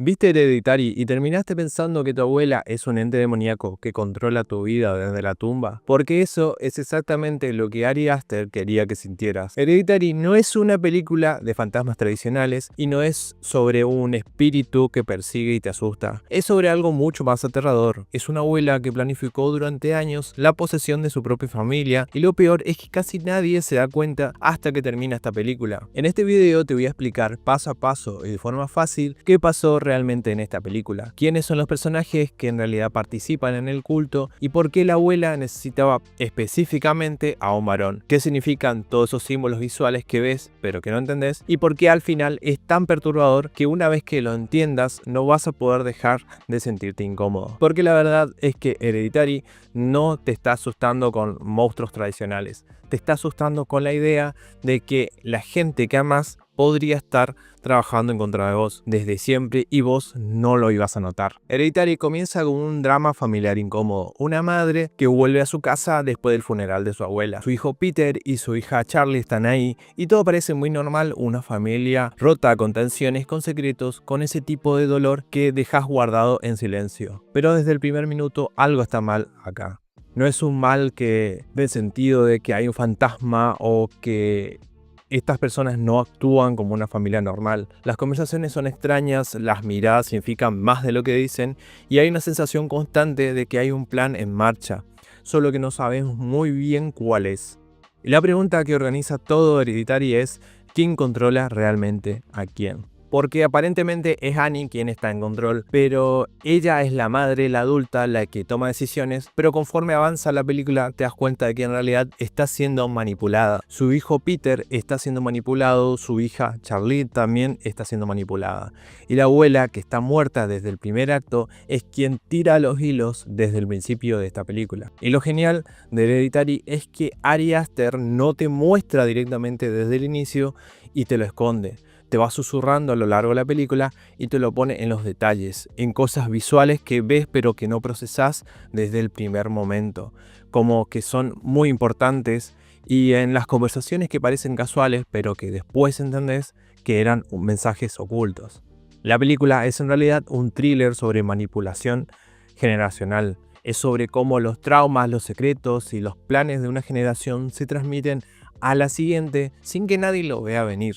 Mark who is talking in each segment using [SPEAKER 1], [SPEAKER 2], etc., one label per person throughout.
[SPEAKER 1] ¿Viste Hereditary y terminaste pensando que tu abuela es un ente demoníaco que controla tu vida desde la tumba? Porque eso es exactamente lo que Ari Aster quería que sintieras. Hereditary no es una película de fantasmas tradicionales y no es sobre un espíritu que persigue y te asusta. Es sobre algo mucho más aterrador. Es una abuela que planificó durante años la posesión de su propia familia y lo peor es que casi nadie se da cuenta hasta que termina esta película. En este video te voy a explicar paso a paso y de forma fácil qué pasó realmente en esta película, quiénes son los personajes que en realidad participan en el culto y por qué la abuela necesitaba específicamente a un varón, qué significan todos esos símbolos visuales que ves pero que no entendés y por qué al final es tan perturbador que una vez que lo entiendas no vas a poder dejar de sentirte incómodo. Porque la verdad es que Hereditary no te está asustando con monstruos tradicionales, te está asustando con la idea de que la gente que amas podría estar trabajando en contra de vos desde siempre y vos no lo ibas a notar. Hereditary comienza con un drama familiar incómodo. Una madre que vuelve a su casa después del funeral de su abuela. Su hijo Peter y su hija Charlie están ahí y todo parece muy normal, una familia rota con tensiones, con secretos, con ese tipo de dolor que dejas guardado en silencio. Pero desde el primer minuto algo está mal acá. No es un mal que dé sentido de que hay un fantasma o que estas personas no actúan como una familia normal. Las conversaciones son extrañas, las miradas significan más de lo que dicen y hay una sensación constante de que hay un plan en marcha, solo que no sabemos muy bien cuál es. Y la pregunta que organiza todo Hereditary es ¿quién controla realmente a quién? Porque aparentemente es Annie quien está en control, pero ella es la madre, la adulta, la que toma decisiones, pero conforme avanza la película te das cuenta de que en realidad está siendo manipulada. Su hijo Peter está siendo manipulado, su hija Charlie también está siendo manipulada. Y la abuela, que está muerta desde el primer acto, es quien tira los hilos desde el principio de esta película. Y lo genial de Hereditary es que Ari Aster no te muestra directamente desde el inicio y te lo esconde. Te va susurrando a lo largo de la película y te lo pone en los detalles, en cosas visuales que ves pero que no procesás desde el primer momento, como que son muy importantes y en las conversaciones que parecen casuales pero que después entendés que eran mensajes ocultos. La película es en realidad un thriller sobre manipulación generacional. Es sobre cómo los traumas, los secretos y los planes de una generación se transmiten a la siguiente sin que nadie lo vea venir.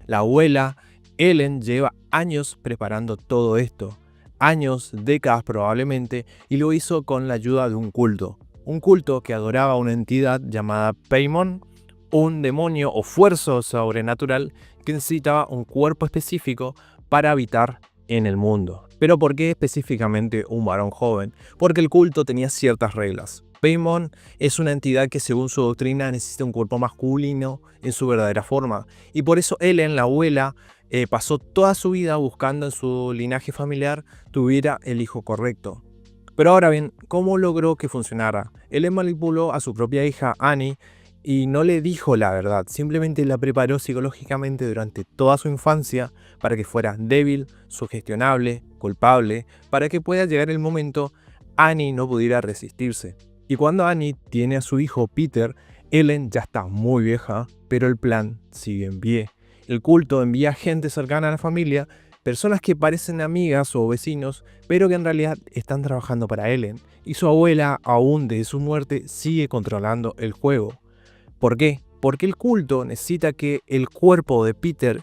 [SPEAKER 1] La abuela, Ellen, lleva años preparando todo esto, años, décadas probablemente, y lo hizo con la ayuda de un culto que adoraba a una entidad llamada Paimon, un demonio o fuerza sobrenatural que necesitaba un cuerpo específico para habitar en el mundo. Pero ¿por qué específicamente un varón joven? Porque el culto tenía ciertas reglas. Paimon es una entidad que según su doctrina necesita un cuerpo masculino en su verdadera forma y por eso Ellen, la abuela, pasó toda su vida buscando en su linaje familiar tuviera el hijo correcto. Pero ahora bien, ¿cómo logró que funcionara? Ellen manipuló a su propia hija Annie y no le dijo la verdad, simplemente la preparó psicológicamente durante toda su infancia para que fuera débil, sugestionable, culpable, para que pueda llegar el momento Annie no pudiera resistirse. Y cuando Annie tiene a su hijo Peter, Ellen ya está muy vieja, pero el plan sigue en pie. El culto envía gente cercana a la familia, personas que parecen amigas o vecinos, pero que en realidad están trabajando para Ellen. Y su abuela, aún desde su muerte, sigue controlando el juego. ¿Por qué? Porque el culto necesita que el cuerpo de Peter,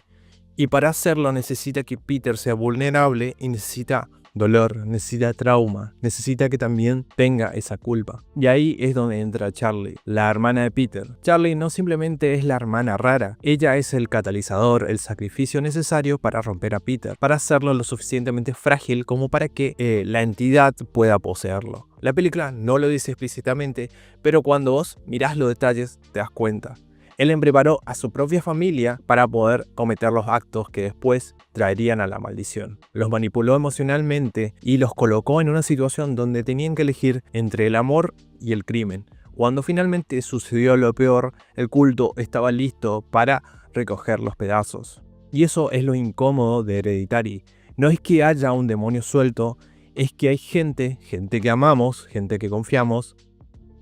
[SPEAKER 1] y para hacerlo necesita que Peter sea vulnerable y necesita dolor, necesita trauma, necesita que también tenga esa culpa. Y ahí es donde entra Charlie, la hermana de Peter. Charlie no simplemente es la hermana rara, ella es el catalizador, el sacrificio necesario para romper a Peter, para hacerlo lo suficientemente frágil como para que la entidad pueda poseerlo. La película no lo dice explícitamente, pero cuando vos mirás los detalles te das cuenta. Ellen preparó a su propia familia para poder cometer los actos que después traerían a la maldición. Los manipuló emocionalmente y los colocó en una situación donde tenían que elegir entre el amor y el crimen. Cuando finalmente sucedió lo peor, el culto estaba listo para recoger los pedazos. Y eso es lo incómodo de Hereditary. No es que haya un demonio suelto, es que hay gente que amamos, gente que confiamos,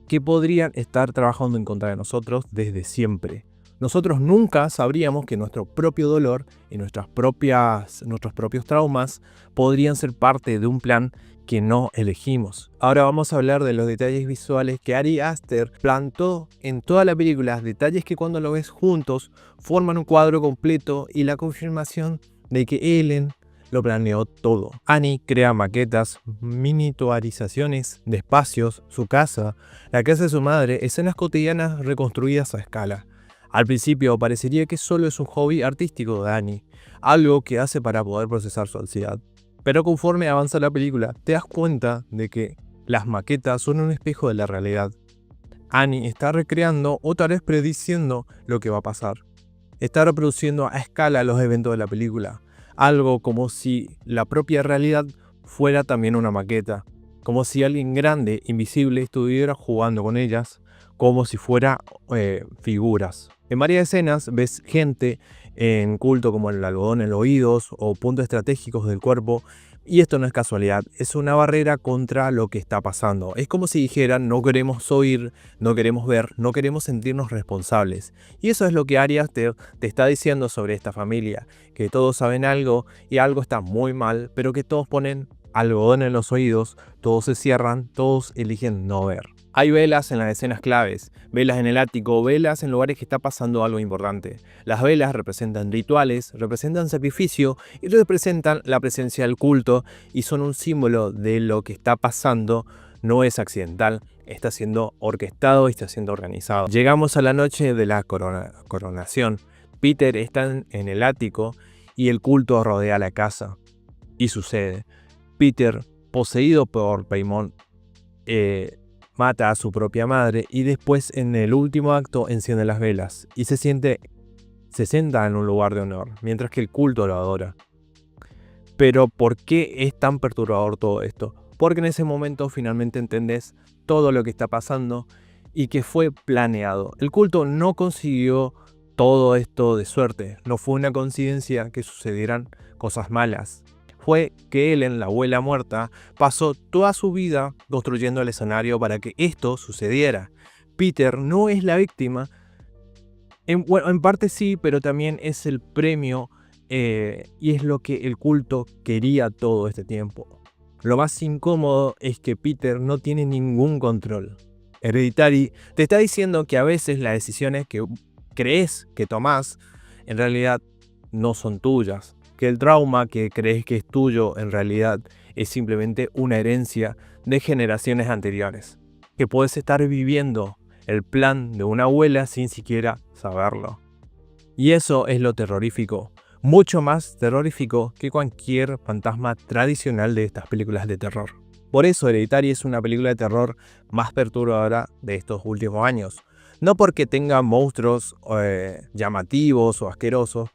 [SPEAKER 1] que podrían estar trabajando en contra de nosotros desde siempre. Nosotros nunca sabríamos que nuestro propio dolor y nuestros propios traumas podrían ser parte de un plan que no elegimos. Ahora vamos a hablar de los detalles visuales que Ari Aster plantó en toda la película, detalles que cuando lo ves juntos forman un cuadro completo y la confirmación de que Ellen lo planeó todo. Annie crea maquetas, miniaturizaciones de espacios, su casa, la casa de su madre, escenas cotidianas reconstruidas a escala. Al principio parecería que solo es un hobby artístico de Annie, algo que hace para poder procesar su ansiedad. Pero conforme avanza la película, te das cuenta de que las maquetas son un espejo de la realidad. Annie está recreando o tal vez prediciendo lo que va a pasar. Está reproduciendo a escala los eventos de la película, algo como si la propia realidad fuera también una maqueta, como si alguien grande, invisible, estuviera jugando con ellas, como si fuera figuras. En varias escenas ves gente en culto como el algodón en los oídos o puntos estratégicos del cuerpo, y esto no es casualidad, es una barrera contra lo que está pasando. Es como si dijeran: no queremos oír, no queremos ver, no queremos sentirnos responsables. Y eso es lo que Ari Aster te está diciendo sobre esta familia, que todos saben algo y algo está muy mal, pero que todos ponen algodón en los oídos, todos se cierran, todos eligen no ver. Hay velas en las escenas claves, velas en el ático, velas en lugares que está pasando algo importante. Las velas representan rituales, representan sacrificio y representan la presencia del culto y son un símbolo de lo que está pasando. No es accidental, está siendo orquestado y está siendo organizado. Llegamos a la noche de la coronación. Peter está en el ático y el culto rodea la casa. Y sucede. Peter, poseído por Paimon, mata a su propia madre y después en el último acto enciende las velas y se sienta en un lugar de honor, mientras que el culto lo adora. Pero ¿por qué es tan perturbador todo esto? Porque en ese momento finalmente entendés todo lo que está pasando y que fue planeado. El culto no consiguió todo esto de suerte, no fue una coincidencia que sucedieran cosas malas. Fue que Ellen, la abuela muerta, pasó toda su vida construyendo el escenario para que esto sucediera. Peter no es la víctima, en parte sí, pero también es el premio y es lo que el culto quería todo este tiempo. Lo más incómodo es que Peter no tiene ningún control. Hereditary te está diciendo que a veces las decisiones que crees que tomás en realidad no son tuyas. Que el trauma que crees que es tuyo en realidad es simplemente una herencia de generaciones anteriores. Que puedes estar viviendo el plan de una abuela sin siquiera saberlo. Y eso es lo terrorífico. Mucho más terrorífico que cualquier fantasma tradicional de estas películas de terror. Por eso Hereditary es una película de terror más perturbadora de estos últimos años. No porque tenga monstruos llamativos o asquerosos,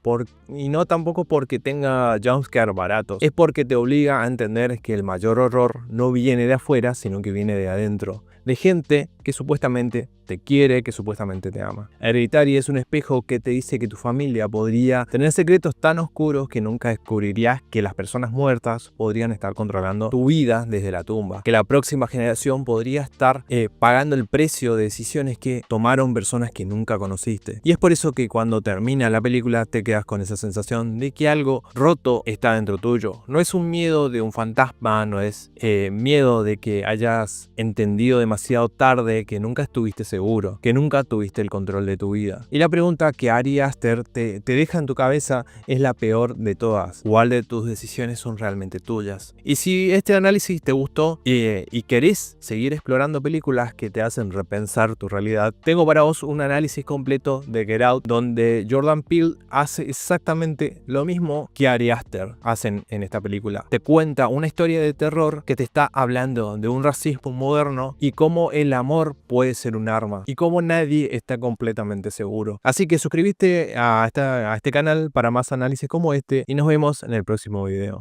[SPEAKER 1] y no tampoco porque tenga jumpscares baratos. Es porque te obliga a entender que el mayor horror no viene de afuera, sino que viene de adentro. De gente que supuestamente te quiere, que supuestamente te ama. Hereditary es un espejo que te dice que tu familia podría tener secretos tan oscuros que nunca descubrirías, que las personas muertas podrían estar controlando tu vida desde la tumba, que la próxima generación podría estar pagando el precio de decisiones que tomaron personas que nunca conociste. Y es por eso que cuando termina la película te quedas con esa sensación de que algo roto está dentro tuyo. No es un miedo de un fantasma, no es miedo de que hayas entendido demasiado tarde, que nunca estuviste seguro, que nunca tuviste el control de tu vida. Y la pregunta que Ari Aster te deja en tu cabeza es la peor de todas: ¿cuál de tus decisiones son realmente tuyas? Y si este análisis te gustó y querés seguir explorando películas que te hacen repensar tu realidad, tengo para vos un análisis completo de Get Out, donde Jordan Peele hace exactamente lo mismo que Ari Aster hacen en esta película. Te cuenta una historia de terror que te está hablando de un racismo moderno y cómo el amor puede ser un arma y cómo nadie está completamente seguro. Así que suscríbete a este canal para más análisis como este y nos vemos en el próximo video.